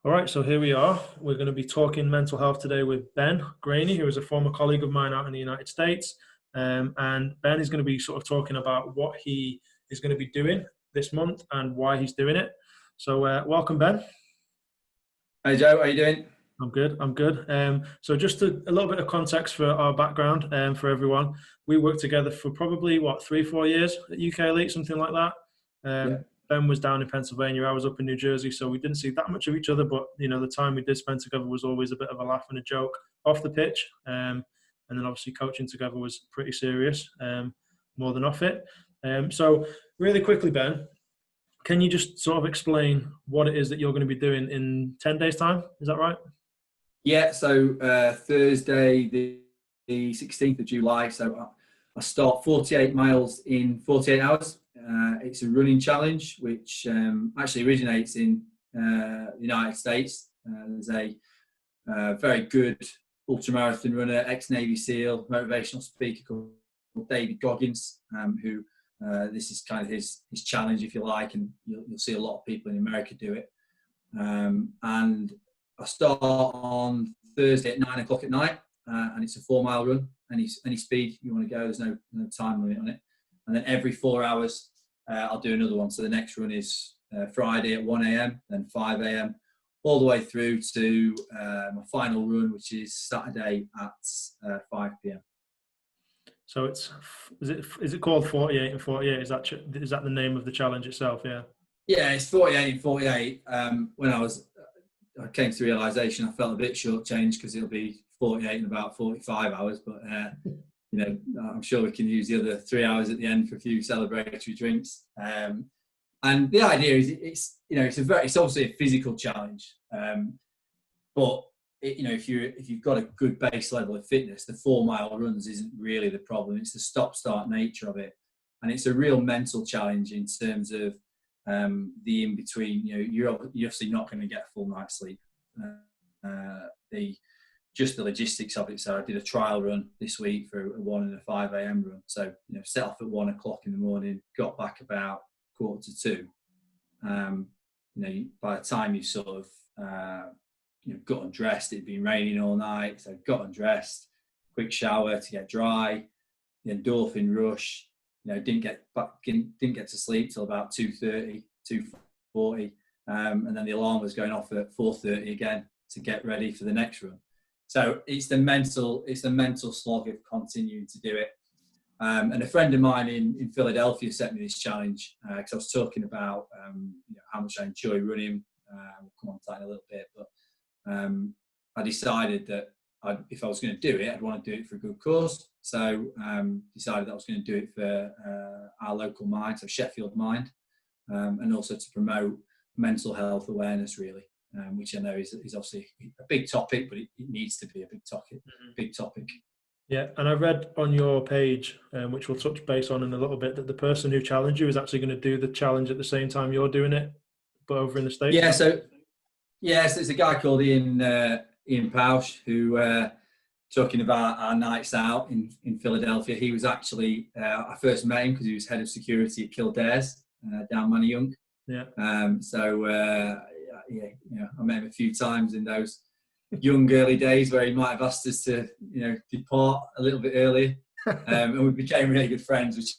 All right, so here we are. We're going to be talking mental health today with Ben Graney, who is a former colleague of mine out in the United States. And Ben is going to be sort of talking about what he is going to be doing this month and why he's doing it. So, welcome, Ben. Hey Joe, how you doing? I'm good. I'm good. So just a little bit of context for our background for everyone. We worked together for probably, 3, 4 years at UK Elite, something like that. Yeah, Ben was down in Pennsylvania. I was up in New Jersey. So we didn't see that much of each other. But, the time we did spend together was always a bit of a laugh and a joke off the pitch. And then obviously coaching together was pretty serious, more than off it. So really quickly, Ben, can you just sort of explain what it is that you're going to be doing in 10 days' time? Is that right? yeah. So Thursday, the 16th of July. So I start 48 miles in 48 hours. It's a running challenge which actually originates in the United States. There's a very good ultramarathon runner, ex-Navy SEAL, motivational speaker called David Goggins, who this is kind of his challenge, if you like, and you'll see a lot of people in America do it. And I start on Thursday at 9 o'clock at night, and it's a 4 mile run. Any speed you want to go, there's no time limit on it. And then every 4 hours, I'll do another one. So the next run is Friday at 1 a.m., then 5 a.m., all the way through to my final run, which is Saturday at 5 p.m. So is it called 48 and 48? Is that the name of the challenge itself? Yeah. Yeah, it's 48 and 48. When I came to realisation, I felt a bit shortchanged because it'll be 48 in about 45 hours. But I'm sure we can use the other 3 hours at the end for a few celebratory drinks. And the idea is it's obviously a physical challenge, but if you've got a good base level of fitness, the 4 mile runs isn't really the problem. It's the stop-start nature of it, and it's a real mental challenge in terms of the in between. You're obviously not going to get a full night's sleep. The logistics of it. So I did a trial run this week for a 1 and a 5 a.m. run. So set off at 1 o'clock in the morning, got back about 1:45. By the time you sort of got undressed, it'd been raining all night. So got undressed, quick shower to get dry, the endorphin rush. Didn't get to sleep till about 2:30, 2:40, and then the alarm was going off at 4:30 again to get ready for the next run. So it's the mental slog of continuing to do it. And a friend of mine in Philadelphia set me this challenge because I was talking about how much I enjoy running. We'll come on to that in a little bit, but I decided that if I was going to do it, I'd want to do it for a good cause. So decided that I was going to do it for our local mind, so Sheffield Mind, and also to promote mental health awareness, really, which I know is obviously a big topic, but it needs to be a big topic. Big topic. Yeah, and I read on your page, which we'll touch base on in a little bit, that the person who challenged you is actually going to do the challenge at the same time you're doing it, but over in the States. Yeah, so it's a guy called Ian Pausch who talking about our nights out in Philadelphia. He was actually I first met him because he was head of security at Kildare's down Manayunk. Yeah. I met him a few times in those young early days where he might have asked us to depart a little bit earlier, and we became really good friends, which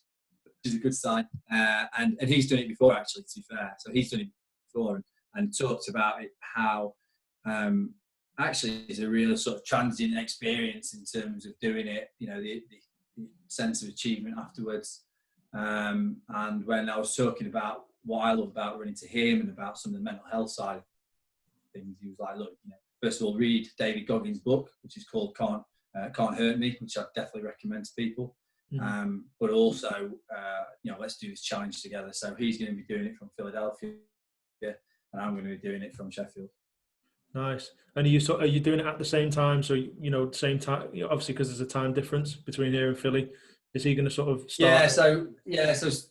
is a good sign. And he's done it before, actually, to be fair. So he's done it before and talked about it, how actually it's a real sort of transient experience in terms of doing it, the sense of achievement afterwards. And when I was talking about what I love about running to him and about some of the mental health side of things, he was like, look, first of all, read David Goggins' book, which is called Can't Hurt Me, which I definitely recommend to people. Mm-hmm. But also, let's do this challenge together. So he's going to be doing it from Philadelphia, and I'm going to be doing it from Sheffield. Nice. And are you doing it at the same time? So same time, obviously, because there's a time difference between here and Philly. Is he going to sort of start? So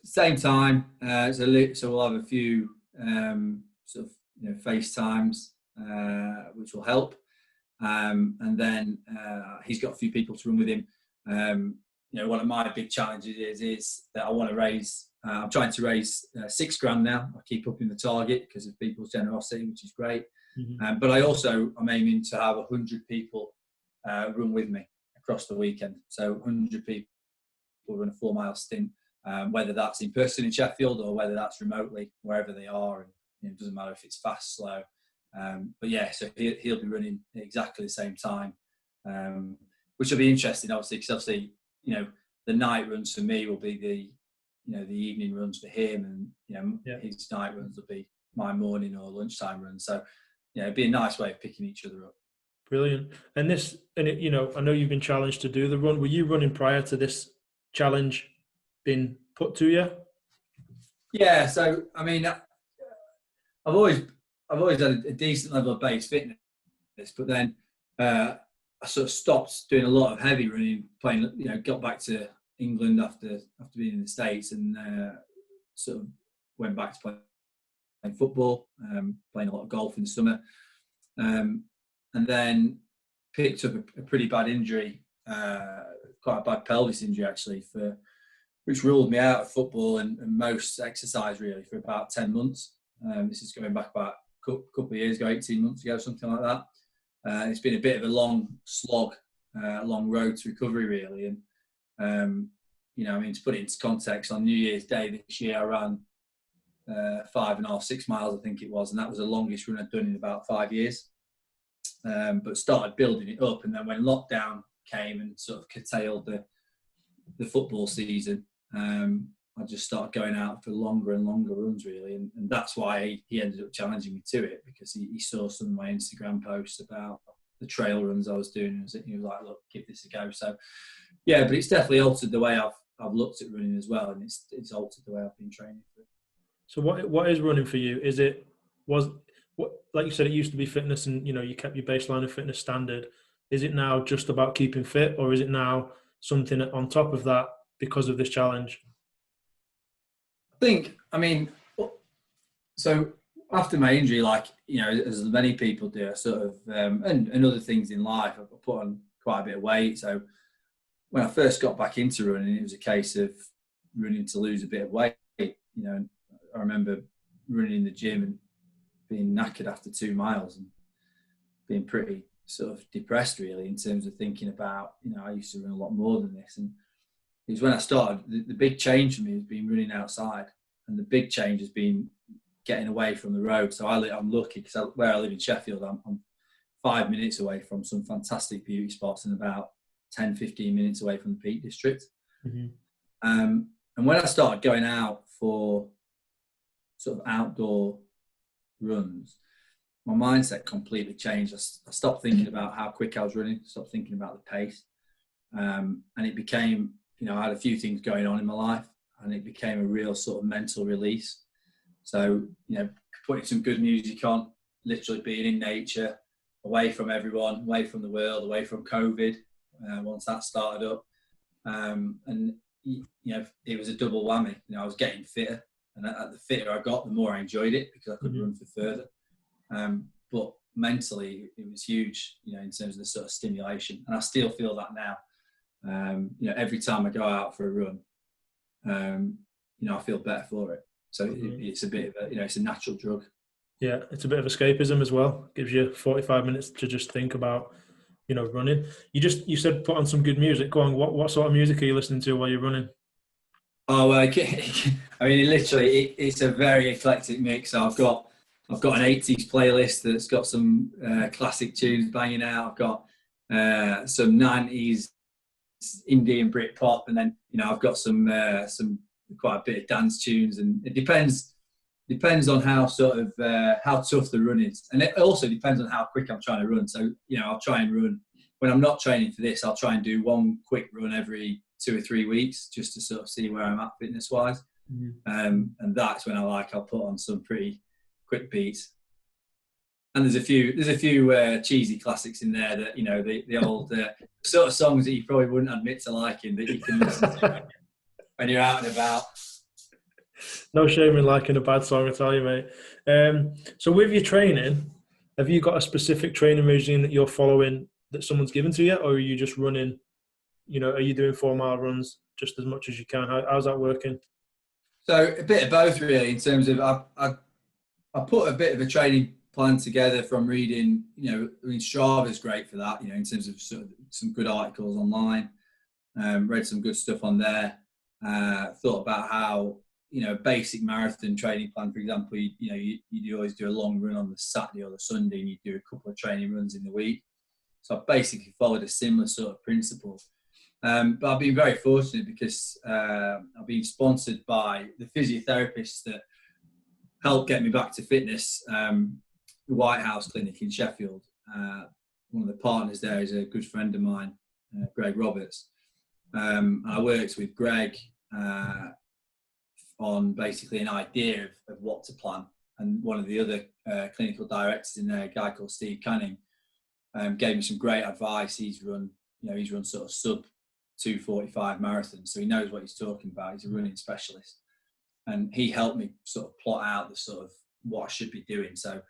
same time. So we'll have a few sort of FaceTimes, which will help. And then he's got a few people to run with him. One of my big challenges is that I want to raise I'm trying to raise £6,000 now. I keep upping the target because of people's generosity, which is great. But I'm aiming to have 100 people run with me across the weekend. So 100 people run a 4-mile stint, whether that's in person in Sheffield or whether that's remotely, wherever they are. And it doesn't matter if it's fast, slow. But yeah, so he'll be running at exactly the same time, which will be interesting, obviously, because obviously, the night runs for me will be the evening runs for him, and his night runs will be my morning or lunchtime runs. So it'd be a nice way of picking each other up. Brilliant. I know you've been challenged to do the run. Were you running prior to this challenge being put to you? Yeah. So I mean, I've always had a decent level of base fitness, but then I sort of stopped doing a lot of heavy running, got back to England after being in the States, and sort of went back to playing football, playing a lot of golf in the summer, and then picked up a pretty bad injury, quite a bad pelvis injury actually, which ruled me out of football and most exercise really for about 10 months. This is going back about a couple of years ago, 18 months ago, something like that. It's been a bit of a long slog, a long road to recovery really. And, to put it into context, on New Year's Day this year, I ran 5.5, 6 miles, I think it was. And that was the longest run I'd done in about 5 years. But started building it up. And then when lockdown came and sort of curtailed the football season, I just started going out for longer and longer runs really, and that's why he ended up challenging me to it, because he saw some of my Instagram posts about the trail runs I was doing, and he was like, look, give this a go. So yeah, but it's definitely altered the way I've looked at running as well, and it's altered the way I've been training for it. So what is running for you? Like you said, it used to be fitness, and you kept your baseline of fitness standard. Is it now just about keeping fit, or is it now something on top of that because of this challenge? So after my injury, as many people do, I sort of, and other things in life, I put on quite a bit of weight. So when I first got back into running, it was a case of running to lose a bit of weight. And I remember running in the gym and being knackered after 2 miles and being pretty sort of depressed really, in terms of thinking about, I used to run a lot more than this. And it was when I started, the big change for me has been running outside, and the big change has been getting away from the road. So I'm lucky because where I live in Sheffield, I'm 5 minutes away from some fantastic beauty spots and about 10, 15 minutes away from the Peak District. Mm-hmm. And when I started going out for sort of outdoor runs, my mindset completely changed. I stopped thinking about how quick I was running, stopped thinking about the pace. And it became, I had a few things going on in my life, and it became a real sort of mental release. So, putting some good music on, literally being in nature, away from everyone, away from the world, away from COVID, once that started up. And, it was a double whammy. I was getting fitter, and the fitter I got, the more I enjoyed it, because I could run for further. But mentally, it was huge, in terms of the sort of stimulation. And I still feel that now. Every time I go out for a run, I feel better for it. So it's a bit of it's a natural drug. Yeah, it's a bit of escapism as well. Gives you 45 minutes to just think about, running. You said put on some good music. Go on. What sort of music are you listening to while you're running? Oh, literally, it's a very eclectic mix. So I've got an 80s playlist that's got some classic tunes banging out. I've got some 90s indie and Brit pop, and then I've got some quite a bit of dance tunes, and it depends on how sort of how tough the run is, and it also depends on how quick I'm trying to run. So I'll try and run when I'm not training for this. I'll try and do one quick run every 2 or 3 weeks, just to sort of see where I'm at fitness wise. Mm-hmm. And that's when I'll put on some pretty quick beats. And there's a few cheesy classics in there that the old sort of songs that you probably wouldn't admit to liking, that you can listen to when you're out and about. No shame in liking a bad song, I tell you, mate. So with your training, have you got a specific training regime that you're following that someone's given to you, or are you just running? Are you doing 4 mile runs just as much as you can? How's that working? So a bit of both really, in terms of I put a bit of a training plan together from reading, I mean, Strava's great for that, in terms of, sort of some good articles online, read some good stuff on there, thought about how, basic marathon training plan, for example, you always do a long run on the Saturday or the Sunday, and you do a couple of training runs in the week. So I basically followed a similar sort of principle. But I've been very fortunate because I've been sponsored by the physiotherapists that helped get me back to fitness, the White House Clinic in Sheffield. One of the partners there is a good friend of mine, Greg Roberts. I worked with Greg on basically an idea of what to plan. And one of the other clinical directors in there, a guy called Steve Canning, gave me some great advice. He's run sort of sub 2:45 marathons, so he knows what he's talking about. He's a running specialist, and he helped me sort of plot out the sort of what I should be doing. So,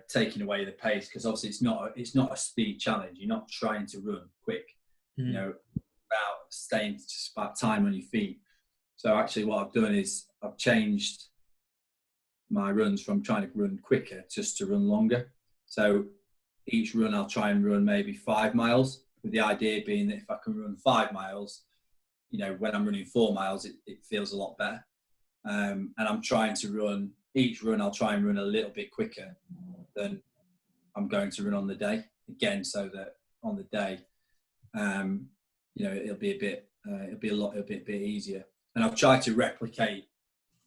taking away the pace, because obviously it's not a speed challenge. You're not trying to run quick. About staying just about time on your feet. So actually, what I've done is I've changed my runs from trying to run quicker just to run longer. So each run I'll try and run maybe 5 miles, with the idea being that if I can run 5 miles, when I'm running 4 miles, it feels a lot better. And I'm trying to run, each run I'll try and run a little bit quicker than I'm going to run on the day. Again, so that on the day, it'll be a bit easier. And I've tried to replicate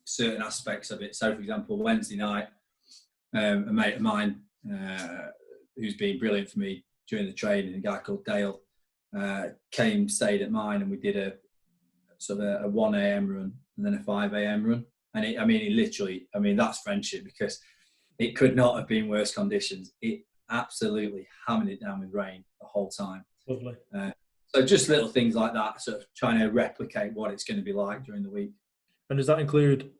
certain aspects of it. So, for example, Wednesday night, a mate of mine who's been brilliant for me during the training, a guy called Dale, stayed at mine, and we did a sort of a 1 a.m. run and then a 5 a.m. run. And that's friendship, because it could not have been worse conditions. It absolutely hammered it down with rain the whole time. Lovely. So just little things like that, sort of trying to replicate what it's going to be like during the week. And does that include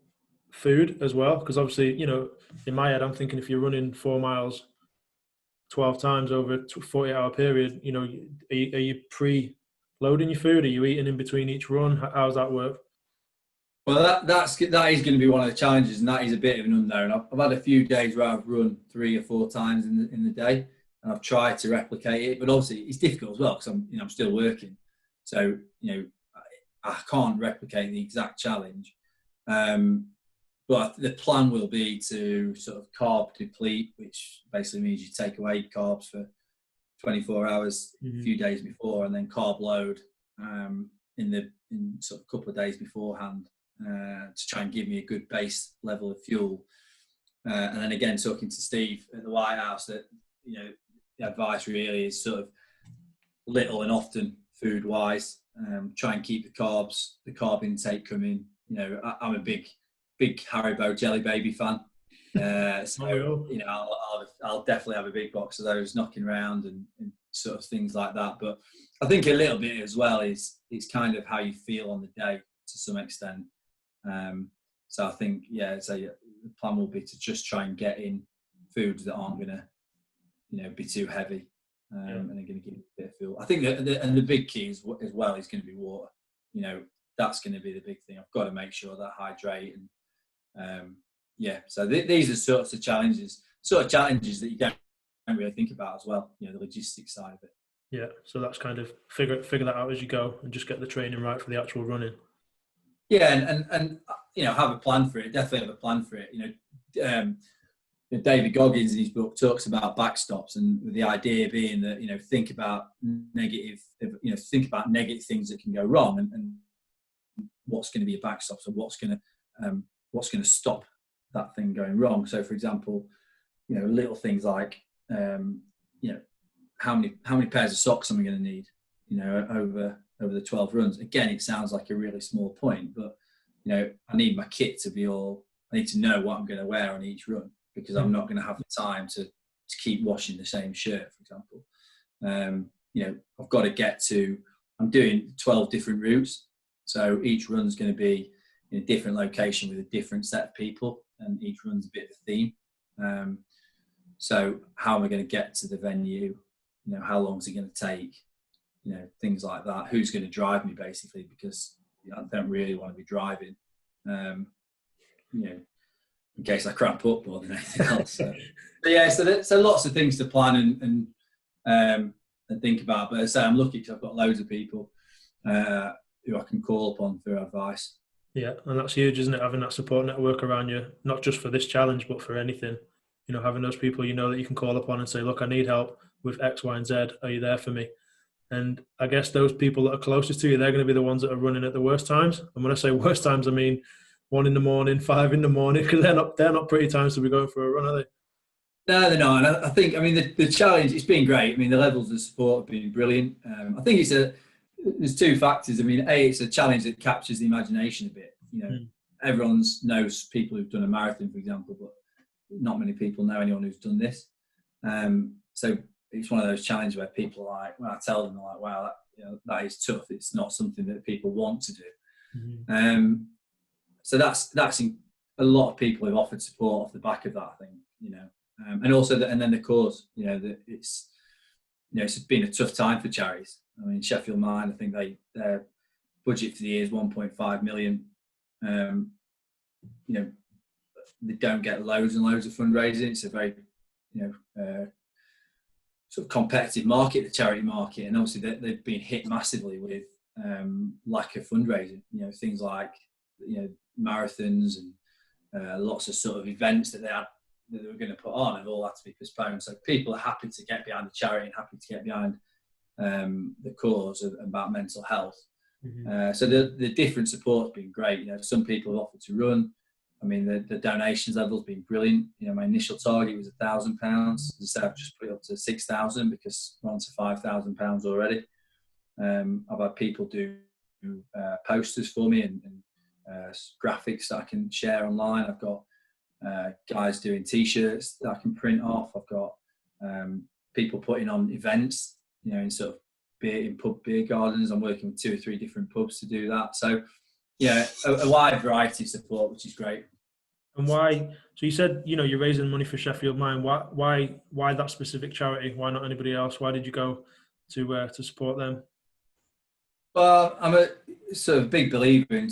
food as well? Because obviously, in my head, I'm thinking if you're running 4 miles 12 times over a 40-hour period, are you pre-loading your food? Are you eating in between each run? How does that work? Well, that is going to be one of the challenges, and that is a bit of an unknown. I've had a few days where I've run 3 or 4 times in the day, and I've tried to replicate it, but obviously it's difficult as well, because I'm still working, so I can't replicate the exact challenge. But the plan will be to sort of carb deplete, which basically means you take away carbs for 24 hours, a few days before, and then carb load in sort of a couple of days beforehand, to try and give me a good base level of fuel. And then again, talking to Steve at the White House, that the advice really is sort of little and often food wise. Try and keep the carb intake coming. I'm a big Haribo Jelly Baby fan. So I'll definitely have a big box of those knocking around and sort of things like that. But I think a little bit as well is kind of how you feel on the day to some extent. So I think, the plan will be to just try and get in foods that aren't going to, be too heavy, and they're going to give you a bit of fuel. I think and the big key as well is going to be water. That's going to be the big thing. I've got to make sure that I hydrate, and so these are sorts of challenges that you don't really think about as well. The logistics side of it. Yeah, so that's kind of figure that out as you go, and just get the training right for the actual running. Yeah, and have a plan for it. Definitely have a plan for it. David Goggins in his book talks about backstops, and the idea being that think about negative things that can go wrong, and what's going to be a backstop. So what's going to stop that thing going wrong. So for example, little things like how many pairs of socks am I going to need? Over the 12 runs. Again, it sounds like a really small point, but I need my kit to be all. I need to know what I'm going to wear on each run, because I'm not going to have the time to keep washing the same shirt, for example. I've got to get to. I'm doing 12 different routes, so each run's going to be in a different location with a different set of people, and each run's a bit of a theme. So how am I going to get to the venue? How long is it going to take? Things like that. Who's going to drive me, basically, because I don't really want to be driving. you know, in case I cramp up more than anything else. So yeah, so lots of things to plan and think about. But as I say, I'm lucky because I've got loads of people who I can call upon for advice. Yeah, and that's huge, isn't it? Having that support network around you, not just for this challenge, but for anything. You know, having those people you know that you can call upon and say, "Look, I need help with X, Y, and Z. Are you there for me?" And I guess those people that are closest to you, they're going to be the ones that are running at the worst times. And when I say worst times, I mean 1 in the morning, 5 in the morning, because they're not pretty times to be going for a run, are they? No, they're not. And I think, I mean, the challenge, it's been great. I mean, the levels of support have been brilliant. I think there's two factors. I mean, A, it's a challenge that captures the imagination a bit. You know, everyone knows people who've done a marathon, for example, but not many people know anyone who's done this. So it's one of those challenges where people are like, when I tell them, they're like, wow, that is tough. It's not something that people want to do. So that's a lot of people have offered support off the back of that, I think, you know. And also, and then the cause, you know, that it's been a tough time for charities. I mean, Sheffield Mind, I think their budget for the year is 1.5 million. You know, they don't get loads and loads of fundraising. It's a very, you know, sort of competitive market, the charity market, and obviously they've been hit massively with lack of fundraising. You know, things like, you know, marathons and lots of sort of events that they were going to put on have all had to be postponed. So people are happy to get behind the charity and happy to get behind the cause about mental health. So the different support's been great. You know, some people have offered to run. I mean, the donations level has been brilliant. You know, my initial target was £1,000. As I said, I've just put it up to 6,000 because we're on to £5,000 already. I've had people do posters for me and graphics that I can share online. I've got guys doing T-shirts that I can print off. I've got people putting on events, you know, in sort of beer gardens. I'm working with 2 or 3 different pubs to do that. So, yeah, a wide variety of support, which is great. And why? So you said, you know, you're raising money for Sheffield Mind. Why that specific charity? Why not anybody else? Why did you go to support them? Well, I'm a sort of big believer in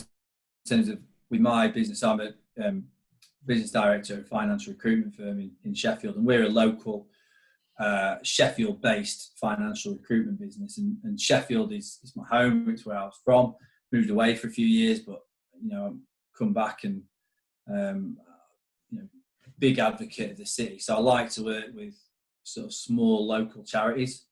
terms of with my business. I'm a business director at a financial recruitment firm in Sheffield, and we're a local Sheffield-based financial recruitment business. And Sheffield is my home. It's where I was from. Moved away for a few years, but you know, come back and you know, big advocate of the city. So I like to work with sort of small local charities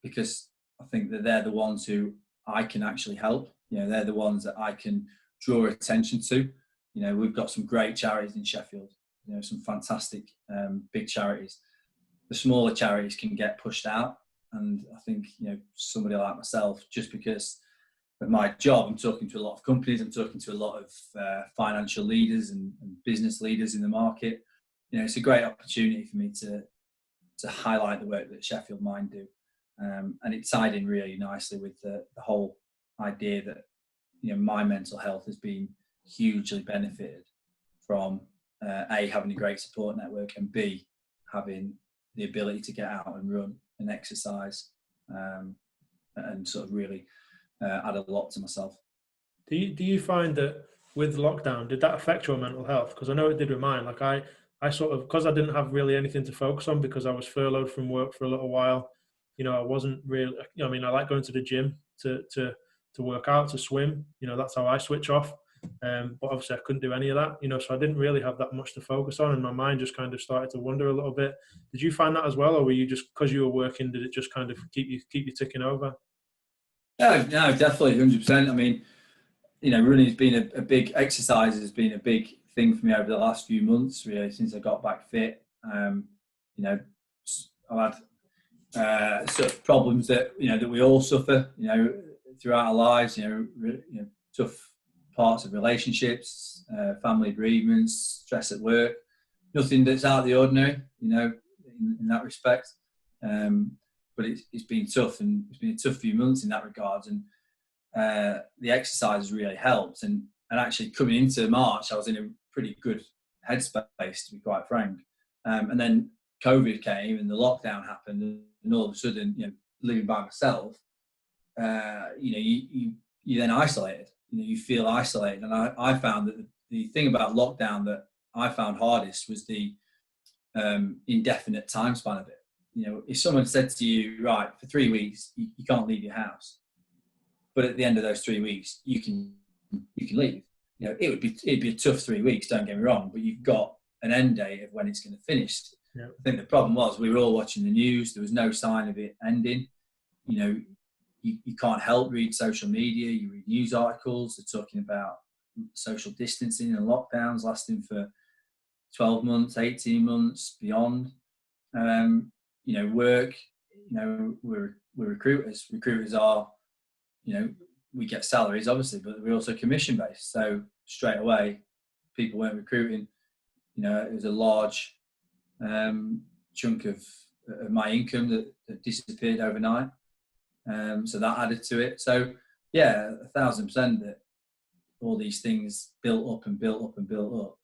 because I think that they're the ones who I can actually help. You know, they're the ones that I can draw attention to. You know, we've got some great charities in Sheffield. You know, some fantastic big charities. The smaller charities can get pushed out, and I think, you know, somebody like myself, just because of my job, I'm talking to a lot of companies. I'm talking to a lot of financial leaders and business leaders in the market. You know, it's a great opportunity for me to highlight the work that Sheffield Mind do, and it tied in really nicely with the whole idea that, you know, my mental health has been hugely benefited from A, having a great support network, and B, having the ability to get out and run and exercise and sort of really add a lot to myself. Do you find that with lockdown, did that affect your mental health? Because I know it did with mine. Like I sort of, because I didn't have really anything to focus on because I was furloughed from work for a little while. You know, I wasn't really. You know, I mean, I like going to the gym to work out, to swim. You know, that's how I switch off. But obviously, I couldn't do any of that. You know, so I didn't really have that much to focus on, and my mind just kind of started to wander a little bit. Did you find that as well, or were you just, because you were working, did it just kind of keep you ticking over? No, definitely, 100%. I mean, you know, running has been a big exercise, has been a big thing for me over the last few months, really, since I got back fit. You know, I've had sort of problems that, you know, that we all suffer, you know, throughout our lives. You know, tough parts of relationships, family bereavements, stress at work. Nothing that's out of the ordinary, you know, in that respect. But it's been tough, and it's been a tough few months in that regard. And the exercise has really helped. And actually coming into March, I was in a pretty good headspace, to be quite frank. And then COVID came and the lockdown happened, and all of a sudden, you know, living by myself, you know, you then isolated. you feel isolated. And I found that the thing about lockdown that I found hardest was the indefinite time span of it. If someone said to you, right, for 3 weeks, you can't leave your house, but at the end of those 3 weeks, you can leave. It'd be a tough 3 weeks, don't get me wrong, but you've got an end date of when it's going to finish. Yeah. I think the problem was we were all watching the news. There was no sign of it ending. You can't help read social media. You read news articles. They're talking about social distancing and lockdowns lasting for 12 months, 18 months, beyond. Work, we're recruiters. Recruiters are, we get salaries, obviously, but we're also commission-based. So straight away, people weren't recruiting. It was a large chunk of my income that disappeared overnight. So that added to it. So yeah, 1,000% that all these things built up and built up and built up.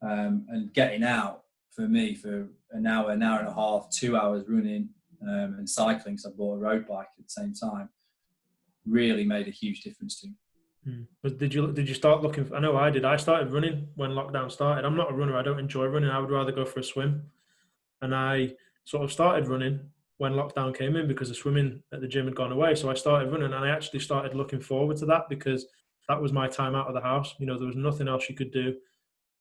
And getting out for me for an hour and a half, 2 hours running and cycling, because I bought a road bike at the same time, really made a huge difference to me. But did you start looking? I know I did. I started running when lockdown started. I'm not a runner. I don't enjoy running. I would rather go for a swim. And I sort of started running when lockdown came in because the swimming at the gym had gone away. So I started running, and I actually started looking forward to that because that was my time out of the house. There was nothing else you could do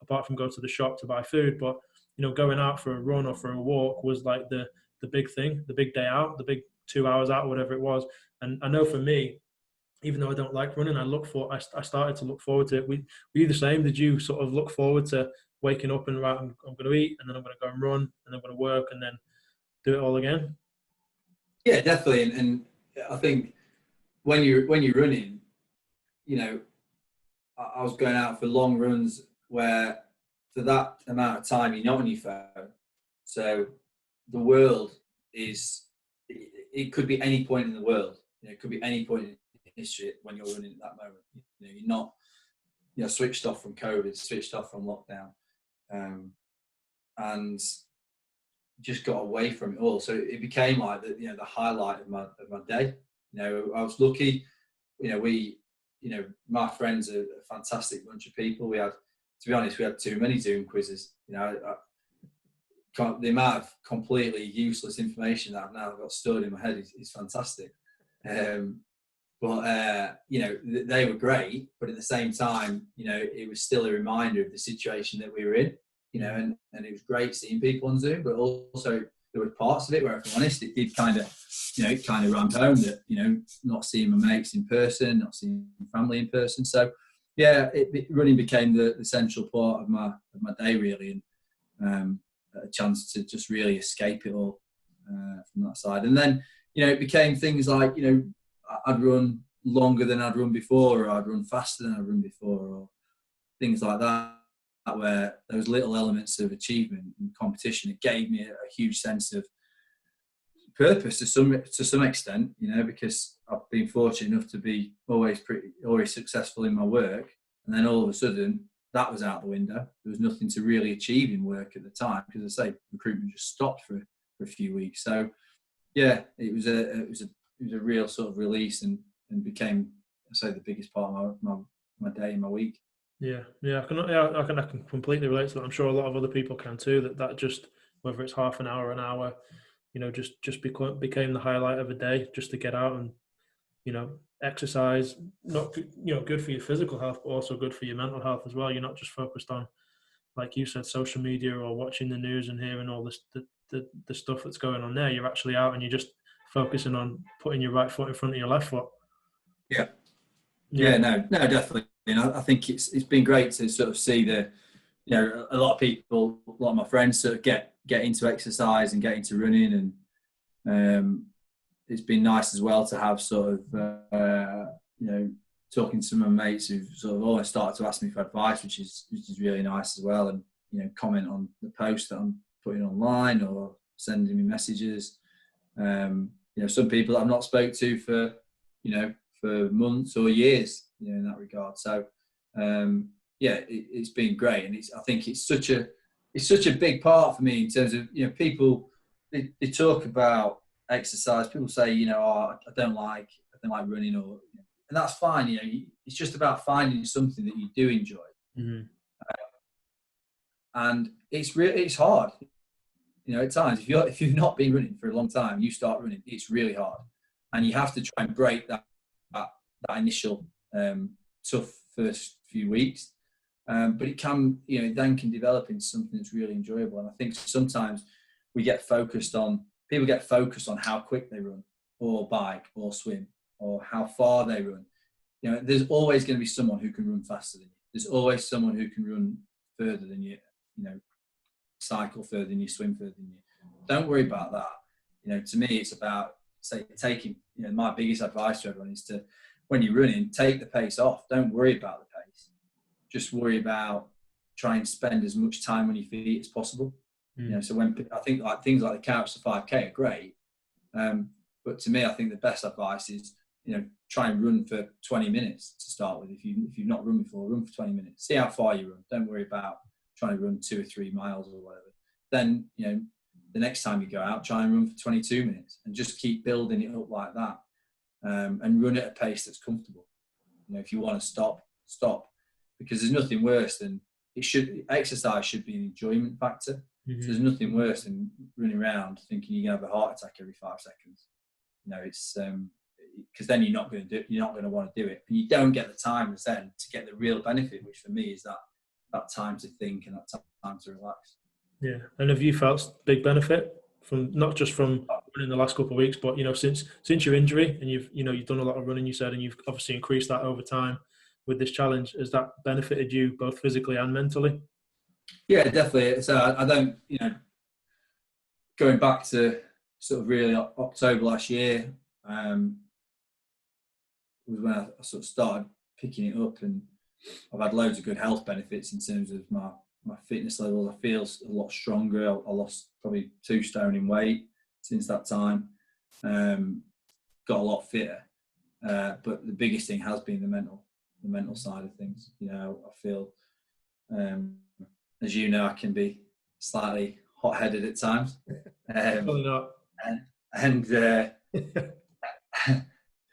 apart from go to the shop to buy food. But going out for a run or for a walk was like the big thing, the big day out, the big 2 hours out, whatever it was. And I know for me, even though I don't like running, I started to look forward to it. Were you the same? Did you sort of look forward to waking up and right, I'm going to eat, and then I'm going to go and run, and I'm going to work, and then do it all again? Yeah, definitely. And I think when you're running, I was going out for long runs where for that amount of time you're not on your phone. So the world it could be any point in the world. It could be any point in history when you're running at that moment. You're not switched off from COVID, switched off from lockdown, and just got away from it all. So it became like the highlight of my day. I was lucky. My friends are a fantastic bunch of people. To be honest, we had too many Zoom quizzes. The amount of completely useless information that I've now got stored in my head is fantastic. But they were great. But at the same time, it was still a reminder of the situation that we were in. And it was great seeing people on Zoom, but also there were parts of it where, if I'm honest, it did kind of ramp home that, not seeing my mates in person, not seeing family in person. So yeah, running became the central part of my day, really, and a chance to just really escape it all from that side. And then, it became things like, I'd run longer than I'd run before, or I'd run faster than I'd run before, or things like that, where those little elements of achievement and competition, it gave me a huge sense of purpose to some extent, because I've been fortunate enough to be always successful in my work, and then all of a sudden that was out the window. There was nothing to really achieve in work at the time, because I say recruitment just stopped for a few weeks. So yeah, it was a real sort of release, and became, I say, the biggest part of my day and my week. Yeah, I can completely relate to that. I'm sure a lot of other people can too. That just, whether it's half an hour, just became the highlight of a day, just to get out and exercise. Not good for your physical health, but also good for your mental health as well. You're not just focused on, like you said, social media or watching the news and hearing all this the stuff that's going on there. You're actually out and you're just focusing on putting your right foot in front of your left foot. Yeah, no, definitely. I think it's been great to sort of see a lot of people, a lot of my friends sort of get into exercise and get into running, and it's been nice as well to have sort of talking to my mates who've sort of always started to ask me for advice, which is really nice as well, and comment on the post that I'm putting online or sending me messages. Some people I've not spoke to for months or years, in that regard. So it's been great, and I think it's such a big part for me in terms of people they talk about exercise. People say I don't like running, and that's fine. it's just about finding something that you do enjoy. Mm-hmm. And it's hard, at times. If you've not been running for a long time, you start running, it's really hard, and you have to try and break that initial tough first few weeks. But it can, then can develop into something that's really enjoyable. And I think sometimes people get focused on how quick they run, or bike, or swim, or how far they run. There's always going to be someone who can run faster than you. There's always someone who can run further than you, cycle further than you, swim further than you. Don't worry about that. To me, it's about taking, my biggest advice to everyone is to, when you're running, take the pace off. Don't worry about the pace. Just worry about trying to spend as much time on your feet as possible. So when I think like things like the couch to 5K are great, but to me, I think the best advice is, try and run for 20 minutes to start with. If you've not run before, run for 20 minutes. See how far you run. Don't worry about trying to run 2 or 3 miles or whatever. Then, the next time you go out, try and run for 22 minutes and just keep building it up like that, and run at a pace that's comfortable. If you want to stop, because there's nothing worse than exercise should be an enjoyment factor. Mm-hmm. So there's nothing worse than running around thinking you're going to have a heart attack every 5 seconds. It's because then you're not going to want to do it, and you don't get the time then to get the real benefit, which for me is that time to think and that time to relax. Yeah. And have you felt big benefit from, not just from running the last couple of weeks, but since your injury, and you've done a lot of running, you said, and you've obviously increased that over time with this challenge? Has that benefited you both physically and mentally? Yeah, definitely. So I don't, going back to sort of really October last year, was when I sort of started picking it up, and I've had loads of good health benefits in terms of my fitness level. I feel a lot stronger. I lost probably 2 stone in weight since that time. Got a lot fitter. But the biggest thing has been the mental side of things. I feel, as I can be slightly hot-headed at times. Probably not.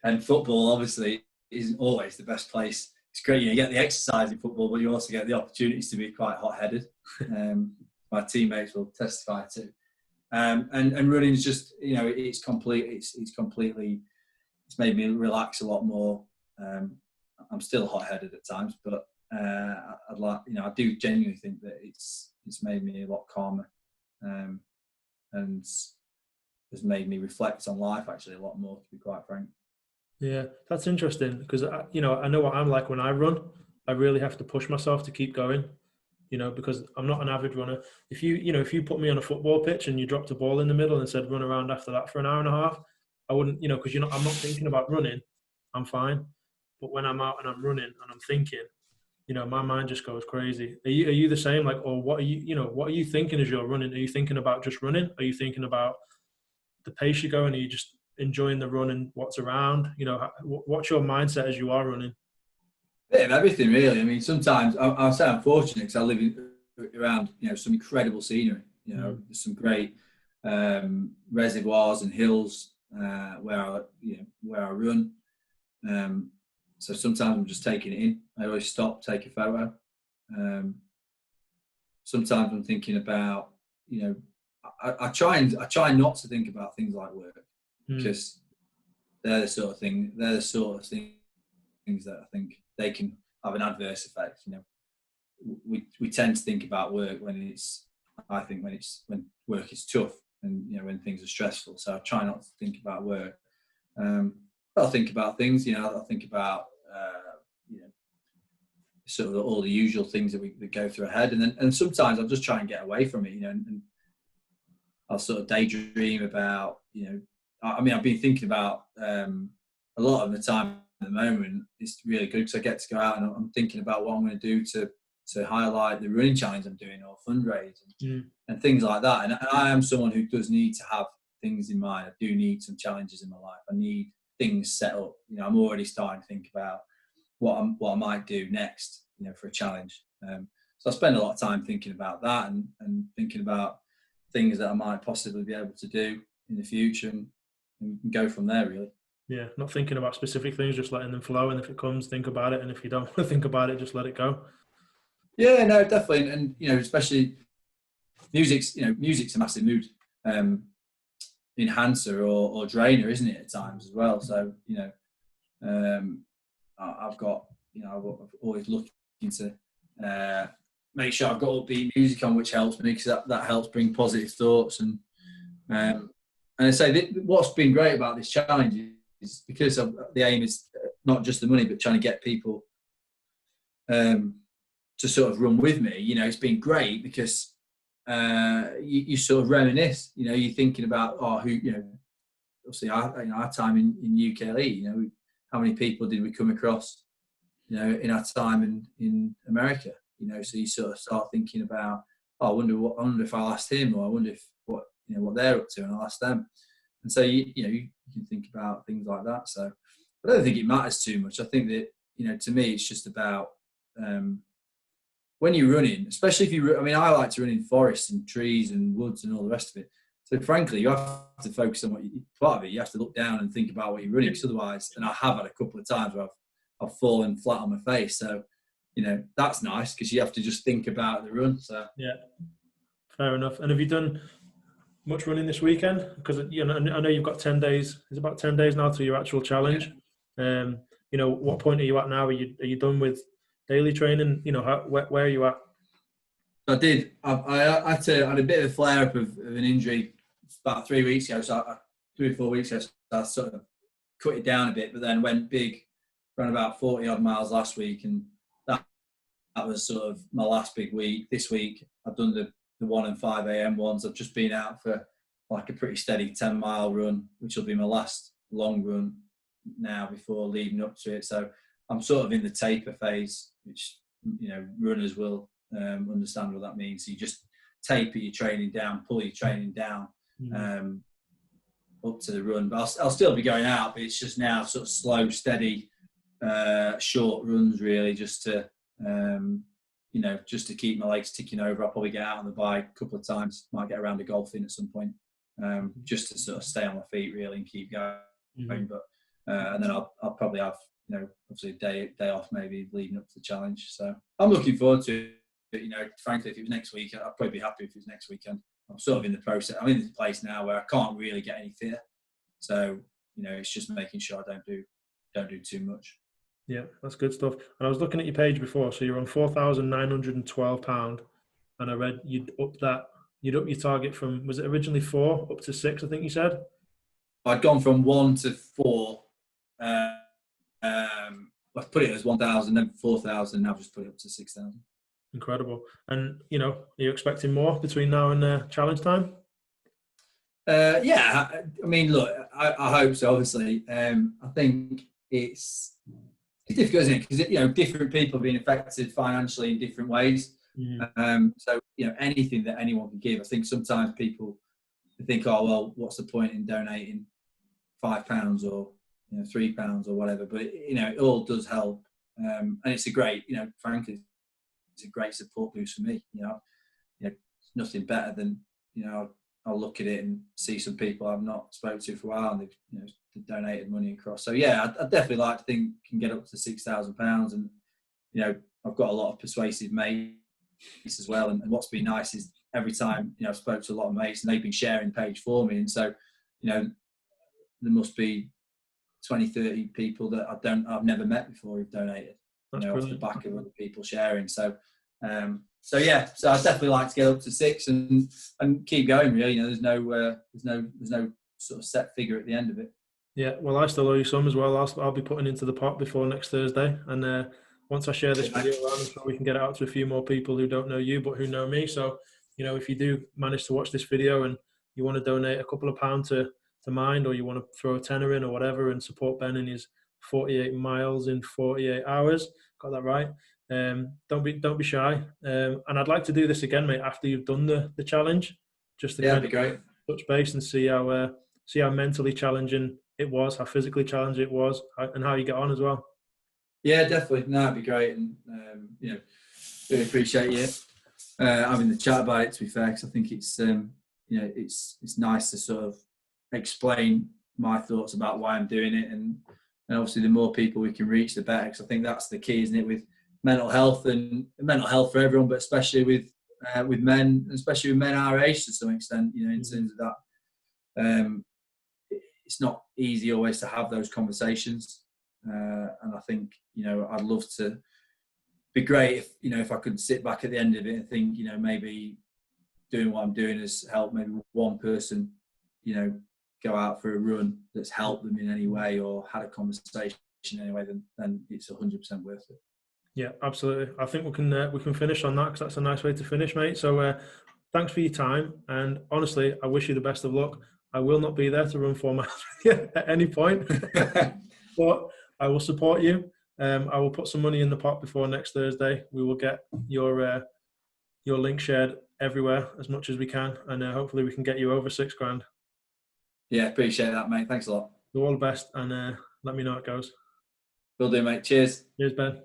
And football obviously isn't always the best place. It's great, you get the exercise in football, but you also get the opportunities to be quite hot-headed. My teammates will testify to. And running is just, it's completely, it's made me relax a lot more. I'm still hot-headed at times, but I do genuinely think that it's made me a lot calmer, and has made me reflect on life actually a lot more, to be quite frank. Yeah, that's interesting, because I know what I'm like when I run. I really have to push myself to keep going, because I'm not an avid runner. If you put me on a football pitch and you dropped a ball in the middle and said run around after that for an hour and a half, I wouldn't, because I'm not thinking about running. I'm fine. But when I'm out and I'm running and I'm thinking, my mind just goes crazy. Are you the same? Like, or what are you thinking as you're running? Are you thinking about just running? Are you thinking about the pace you're going? Are you just enjoying the run and what's around? What's your mindset as you are running? Bit of everything, really. I mean, sometimes I'll say I'm fortunate because I live around, some incredible scenery. There's some great reservoirs and hills where I run. So sometimes I'm just taking it in. I always stop, take a photo. Sometimes I'm thinking about, I try not to think about things like work, because they're the sort of things that I think they can have an adverse effect. We tend to think about work when work is tough, and when things are stressful. So I try not to think about work. I'll think about things. I'll think about sort of all the usual things that go through our head, and sometimes I'll just try and get away from it. And I'll sort of daydream about. I've been thinking about a lot of the time at the moment. It's really good because I get to go out and I'm thinking about what I'm going to do to highlight the running challenge I'm doing, or fundraise and things like that. And I am someone who does need to have things in mind. I do need some challenges in my life. I need things set up. I'm already starting to think about what I might do next, for a challenge. So I spend a lot of time thinking about that and thinking about things that I might possibly be able to do in the future, and we can go from there, really. Yeah, not thinking about specific things, just letting them flow. And if it comes, think about it. And if you don't want to think about it, just let it go. Yeah, no, definitely, and especially music's a massive mood enhancer or drainer, isn't it, at times as well? So I've got I've always looking to make sure I've got upbeat music on, which helps me because that helps bring positive thoughts. And I say what's been great about this challenge is because the aim is not just the money, but trying to get people to sort of run with me. It's been great because you sort of reminisce. You're thinking about who obviously our time in UKLE. How many people did we come across in our time in America? So you sort of start thinking about, I wonder if I'll ask him, or I wonder if what they're up to, and I'll ask them. And so you can think about things like that. So I don't think it matters too much. I think that to me it's just about when you're running, especially if I like to run in forests and trees and woods and all the rest of it. So frankly, you have to focus on part of it. You have to look down and think about what you're running, because otherwise, and I have had a couple of times where I've fallen flat on my face. So that's nice because you have to just think about the run. So yeah, fair enough. And have you done much running this weekend? Because I know you've got 10 days. It's about 10 days now to your actual challenge. Yeah. What point are you at now? Are you done with daily training? Where are you at? I did. I had a bit of a flare up of an injury about 3 weeks ago. So 3 or 4 weeks ago, so I sort of cut it down a bit, but then went big, ran about 40 odd miles last week, and that was sort of my last big week. This week I've done the 1 and 5 a.m. ones. I've just been out for like a pretty steady 10-mile run, which will be my last long run now before leading up to it. So I'm sort of in the taper phase, which runners will understand what that means. So you just taper your training down, pull your training down up to the run. But I'll still be going out, but it's just now sort of slow, steady, short runs really, just to just to keep my legs ticking over. I'll probably get out on the bike a couple of times, might get around to golfing at some point, just to sort of stay on my feet really and keep going. Mm-hmm. But and then I'll probably have obviously a day off maybe leading up to the challenge. So I'm looking forward to it. Frankly, if it was next week, I'd probably be happy if it was next weekend. I'm sort of in the process. I'm in this place now where I can't really get any fear. So it's just making sure I don't do too much. Yeah, that's good stuff. And I was looking at your page before, so you're on £4,912, and I read you'd up your target from, was it originally 4 up to 6? I think you said. I'd gone from 1 to 4. I've put it as 1,000, then 4,000. Now I've just put it up to 6,000. Incredible. And are you expecting more between now and challenge time? Yeah, I mean, look, I hope so. Obviously, I think it's difficult, isn't it? Because different people are being affected financially in different ways. Mm. So anything that anyone can give. I think sometimes people think, oh well, what's the point in donating £5 or £3 or whatever? But it all does help, and it's a great, frankly, it's a great support boost for me. It's nothing better than I'll look at it and see some people I've not spoken to for a while, and they've donated money across. So yeah, I'd definitely like to think can get up to £6,000, and I've got a lot of persuasive mates as well. And what's been nice is every time I've spoke to a lot of mates, and they've been sharing the page for me, and so there must be 20, 30 people that I've never met before who've donated. Off the back of other people sharing. So yeah, so I'd definitely like to get up to 6 and keep going. Really, there's no sort of set figure at the end of it. Yeah, well, I still owe you some as well. I'll be putting into the pot before next Thursday, and once I share this video around, I'm sure we can get it out to a few more people who don't know you but who know me. So if you do manage to watch this video and you want to donate a couple of pounds to mine, or you want to throw a tenner in or whatever and support Ben in his 48 miles in 48 hours, got that right. Don't be shy. And I'd like to do this again, mate, after you've done the challenge, just to kind of touch base and see how mentally challenging it was, how physically challenging it was, and how you get on as well. Yeah, definitely. No, it'd be great, and really appreciate you having the chat about it. To be fair, because I think it's it's nice to sort of explain my thoughts about why I'm doing it, and obviously the more people we can reach, the better. Because I think that's the key, isn't it, with mental health, and mental health for everyone, but especially with men, especially with men our age to some extent. You know, in terms of that, it's not easy always to have those conversations, and I think, you know, I'd love to. Be great if, you know, if I could sit back at the end of it and think, you know, maybe doing what I'm doing has helped maybe one person, you know, go out for a run that's helped them in any way, or had a conversation anyway, then it's 100% worth it. Yeah, absolutely. I think we can finish on that, because that's a nice way to finish, mate. So thanks for your time, and honestly, I wish you the best of luck. I will not be there to run 4 miles with you at any point, but I will support you. I will put some money in the pot before next Thursday. We will get your link shared everywhere as much as we can, and hopefully we can get you over £6,000. Yeah, appreciate that, mate. Thanks a lot. Do all the best, and let me know how it goes. Will do, mate. Cheers. Cheers, Ben.